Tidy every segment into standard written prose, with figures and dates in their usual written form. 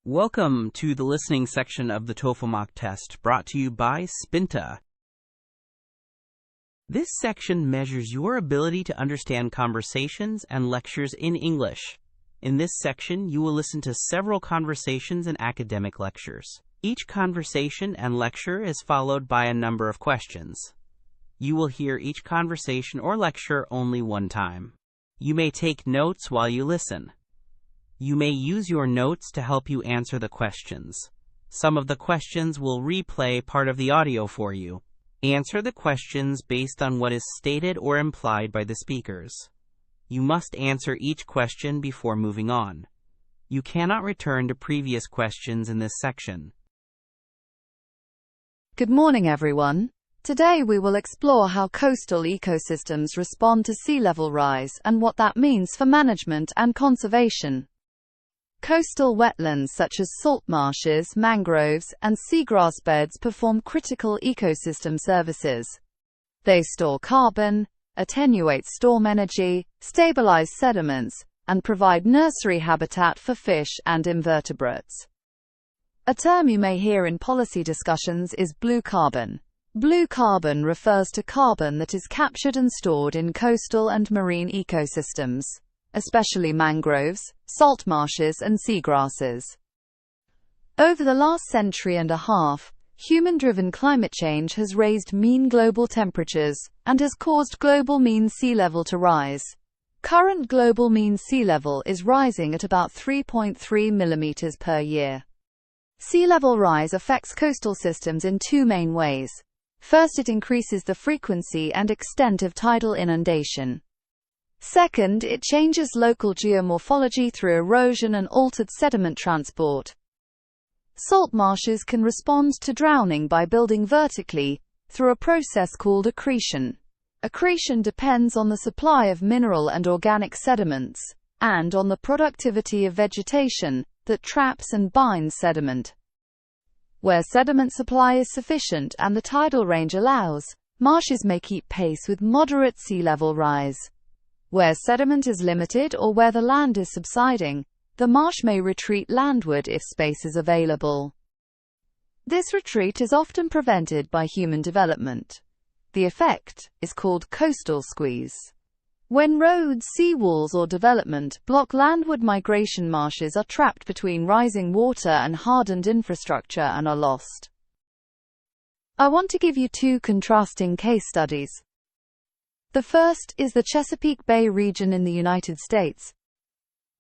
Welcome to the listening section of the TOEFL mock test, brought to you by Spinta. This section measures your ability to understand conversations and lectures in English. In this section, you will listen to several conversations and academic lectures. Each conversation and lecture is followed by a number of questions. You will hear each conversation or lecture only one time. You may take notes while you listen. You may use your notes to help you answer the questions. Some of the questions will replay part of the audio for you. Answer the questions based on what is stated or implied by the speakers. You must answer each question before moving on. You cannot return to previous questions in this section. Good morning, everyone. Today we will explore how coastal ecosystems respond to sea level rise and what that means for management and conservation. Coastal wetlands such as salt marshes, mangroves, and seagrass beds perform critical ecosystem services. They store carbon, attenuate storm energy, stabilize sediments, and provide nursery habitat for fish and invertebrates. A term you may hear in policy discussions is blue carbon. Blue carbon refers to carbon that is captured and stored in coastal and marine ecosystems, especially mangroves, salt marshes, and seagrasses. Over the last century and a half, human-driven climate change has raised mean global temperatures and has caused global mean sea level to rise. Current global mean sea level is rising at about 3.3 millimeters per year. Sea level rise affects coastal systems in two main ways. First, it increases the frequency and extent of tidal inundation. Second, it changes local geomorphology through erosion and altered sediment transport. Salt marshes can respond to drowning by building vertically, through a process called accretion. Accretion depends on the supply of mineral and organic sediments, and on the productivity of vegetation, that traps and binds sediment. Where sediment supply is sufficient and the tidal range allows, marshes may keep pace with moderate sea level rise. Where sediment is limited or where the land is subsiding, the marsh may retreat landward if space is available. This retreat is often prevented by human development. The effect is called coastal squeeze. When roads, seawalls, or development block landward migration, marshes are trapped between rising water and hardened infrastructure and are lost. I want to give you two contrasting case studies. The first is the Chesapeake Bay region in the United States.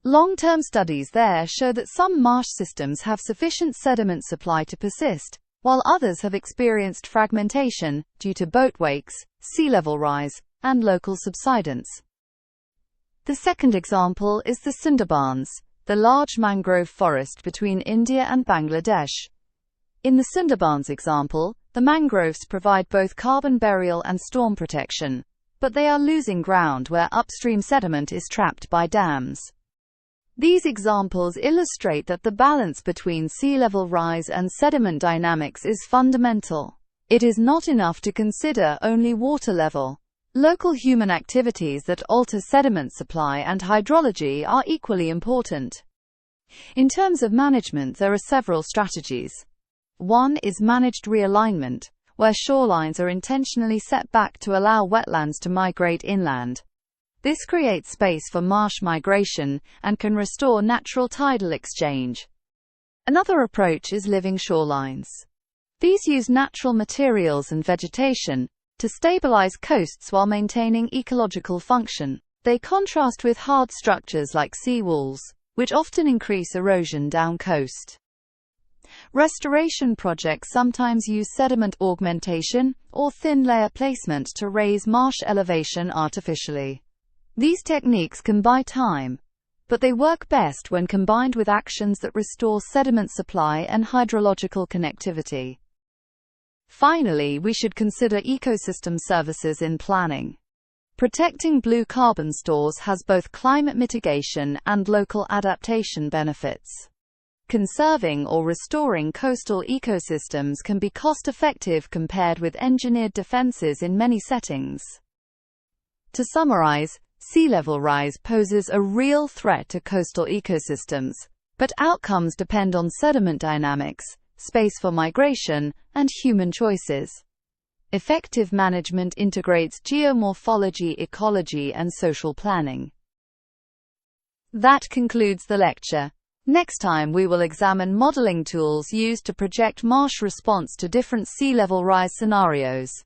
Long-term studies there show that some marsh systems have sufficient sediment supply to persist, while others have experienced fragmentation due to boat wakes, sea level rise, and local subsidence. The second example is the Sundarbans, the large mangrove forest between India and Bangladesh. In the Sundarbans example, the mangroves provide both carbon burial and storm protection, but they are losing ground where upstream sediment is trapped by dams. These examples illustrate that the balance between sea level rise and sediment dynamics is fundamental. It is not enough to consider only water level. Local human activities that alter sediment supply and hydrology are equally important. In terms of management, there are several strategies. One is managed realignment, where shorelines are intentionally set back to allow wetlands to migrate inland. This creates space for marsh migration and can restore natural tidal exchange. Another approach is living shorelines. These use natural materials and vegetation to stabilize coasts while maintaining ecological function. They contrast with hard structures like seawalls, which often increase erosion down coast. Restoration projects sometimes use sediment augmentation or thin layer placement to raise marsh elevation artificially. These techniques can buy time, but they work best when combined with actions that restore sediment supply and hydrological connectivity. Finally, we should consider ecosystem services in planning. Protecting blue carbon stores has both climate mitigation and local adaptation benefits. Conserving or restoring coastal ecosystems can be cost-effective compared with engineered defenses in many settings. To summarize, sea level rise poses a real threat to coastal ecosystems, but outcomes depend on sediment dynamics, space for migration, and human choices. Effective management integrates geomorphology, ecology, and social planning. That concludes the lecture. Next time we will examine modeling tools used to project marsh response to different sea level rise scenarios.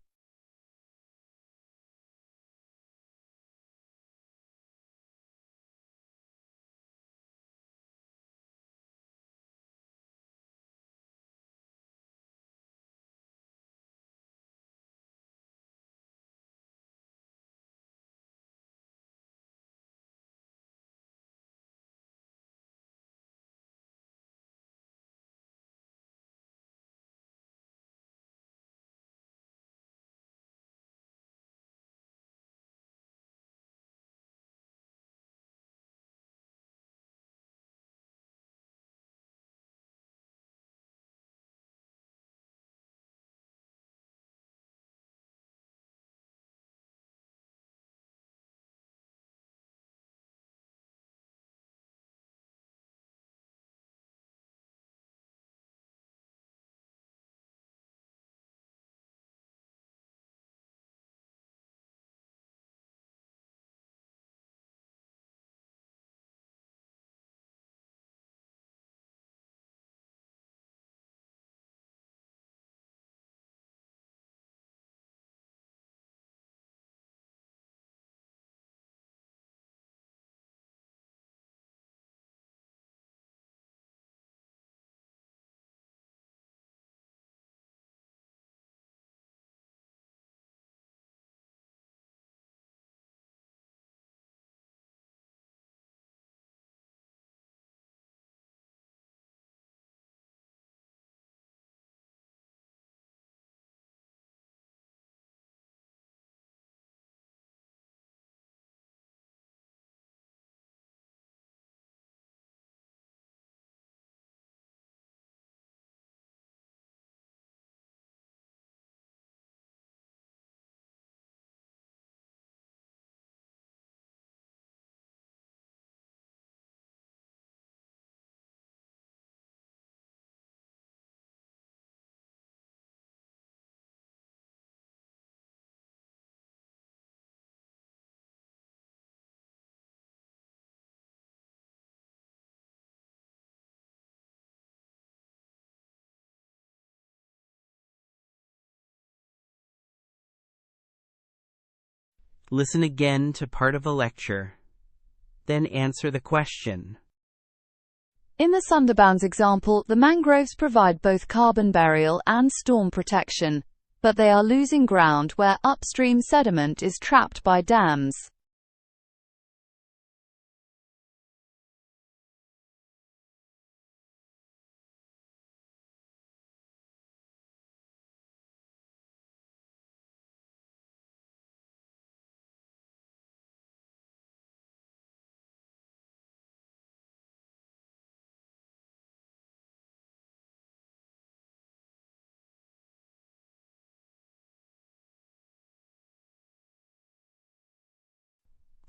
Listen again to part of a lecture, then answer the question. In the Sundarbans example, the mangroves provide both carbon burial and storm protection, but they are losing ground where upstream sediment is trapped by dams.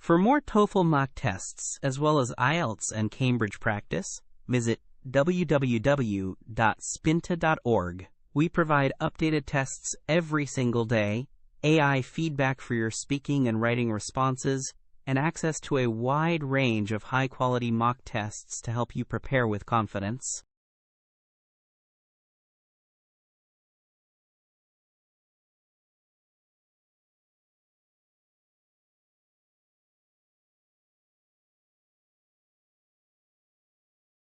For more TOEFL mock tests, as well as IELTS and Cambridge practice, visit www.spinta.org. We provide updated tests every single day, AI feedback for your speaking and writing responses, and access to a wide range of high-quality mock tests to help you prepare with confidence.